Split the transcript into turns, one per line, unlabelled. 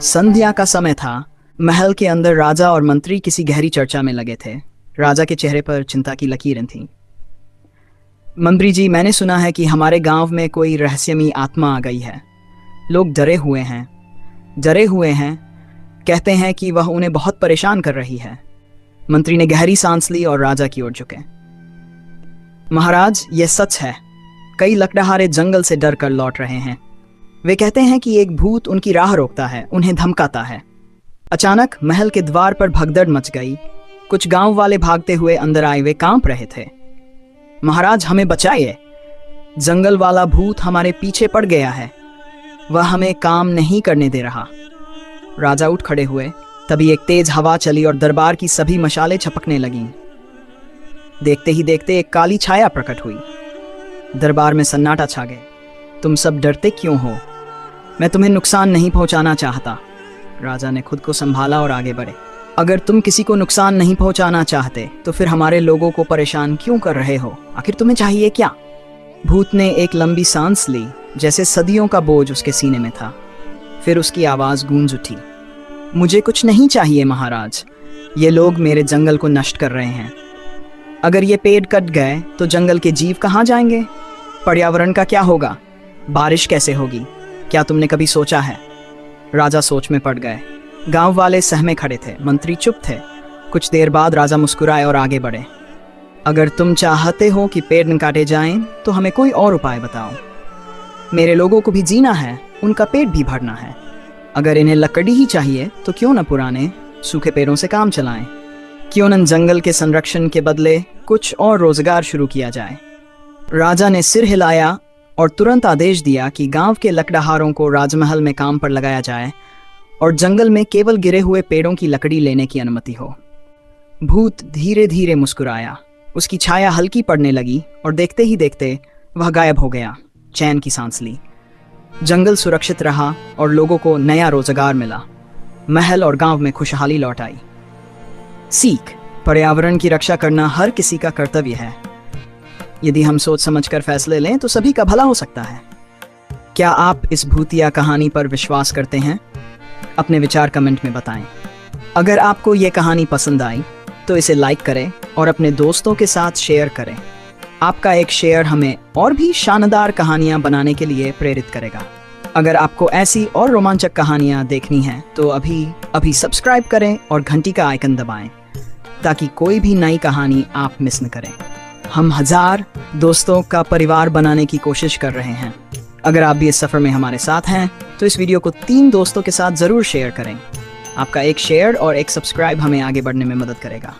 संध्या का समय था। महल के अंदर राजा और मंत्री किसी गहरी चर्चा में लगे थे। राजा के चेहरे पर चिंता की लकीरें थीं। मंत्री जी, मैंने सुना है कि हमारे गांव में कोई रहस्यमयी आत्मा आ गई है। लोग डरे हुए हैं। कहते हैं कि वह उन्हें बहुत परेशान कर रही है। मंत्री ने गहरी सांस ली और राजा की ओर झुके। महाराज, यह सच है। कई लकड़हारे जंगल से डर कर लौट रहे हैं। वे कहते हैं कि एक भूत उनकी राह रोकता है, उन्हें धमकाता है। अचानक महल के द्वार पर भगदड़ मच गई। कुछ गांव वाले भागते हुए अंदर आए। वे कांप रहे थे। महाराज, हमें बचाइए। जंगल वाला भूत हमारे पीछे पड़ गया है। वह हमें काम नहीं करने दे रहा। राजा उठ खड़े हुए। तभी एक तेज हवा चली और दरबार की सभी मशालें छपकने लगीं। देखते ही देखते एक काली छाया प्रकट हुई। दरबार में सन्नाटा छा गया। तुम सब डरते क्यों हो? मैं तुम्हें नुकसान नहीं पहुंचाना चाहता। राजा ने खुद को संभाला और आगे बढ़े। अगर तुम किसी को नुकसान नहीं पहुंचाना चाहते तो फिर हमारे लोगों को परेशान क्यों कर रहे हो? आखिर तुम्हें चाहिए क्या? भूत ने एक लंबी सांस ली, जैसे सदियों का बोझ उसके सीने में था। फिर उसकी आवाज गूंज उठी। मुझे कुछ नहीं चाहिए महाराज। ये लोग मेरे जंगल को नष्ट कर रहे हैं। अगर ये पेड़ कट गए तो जंगल के जीव कहाँ जाएंगे? पर्यावरण का क्या होगा? बारिश कैसे होगी? क्या तुमने कभी सोचा है? राजा सोच में पड़ गए। गांव वाले सहमे खड़े थे। मंत्री चुप थे। कुछ देर बाद राजा मुस्कुराए और आगे बढ़े। अगर तुम चाहते हो कि पेड़ न काटे जाएं, तो हमें कोई और उपाय बताओ। मेरे लोगों को भी जीना है, उनका पेट भी भरना है। अगर इन्हें लकड़ी ही चाहिए तो क्यों न पुराने सूखे पेड़ों से काम चलाएं? क्यों न जंगल के संरक्षण के बदले कुछ और रोजगार शुरू किया जाए? राजा ने सिर हिलाया और तुरंत आदेश दिया कि गांव के लकड़हारों को राजमहल में काम पर लगाया जाए और जंगल में केवल गिरे हुए पेड़ों की लकड़ी लेने की अनुमति हो। भूत धीरे धीरे मुस्कुराया। उसकी छाया हल्की पड़ने लगी और देखते ही देखते वह गायब हो गया। चैन की सांस ली। जंगल सुरक्षित रहा और लोगों को नया रोजगार मिला। महल और गांव में खुशहाली लौट आई। सीख: पर्यावरण की रक्षा करना हर किसी का कर्तव्य है। यदि हम सोच समझकर फैसले लें तो सभी का भला हो सकता है। क्या आप इस भूतिया कहानी पर विश्वास करते हैं? अपने विचार कमेंट में बताएं। अगर आपको ये कहानी पसंद आई तो इसे लाइक करें और अपने दोस्तों के साथ शेयर करें। आपका एक शेयर हमें और भी शानदार कहानियां बनाने के लिए प्रेरित करेगा। अगर आपको ऐसी और रोमांचक कहानियां देखनी हैं तो अभी सब्सक्राइब करें और घंटी का आइकन दबाएं ताकि कोई भी नई कहानी आप मिस न करें। हम 1000 दोस्तों का परिवार बनाने की कोशिश कर रहे हैं। अगर आप भी इस सफ़र में हमारे साथ हैं तो इस वीडियो को 3 दोस्तों के साथ ज़रूर शेयर करें। आपका एक शेयर और एक सब्सक्राइब हमें आगे बढ़ने में मदद करेगा।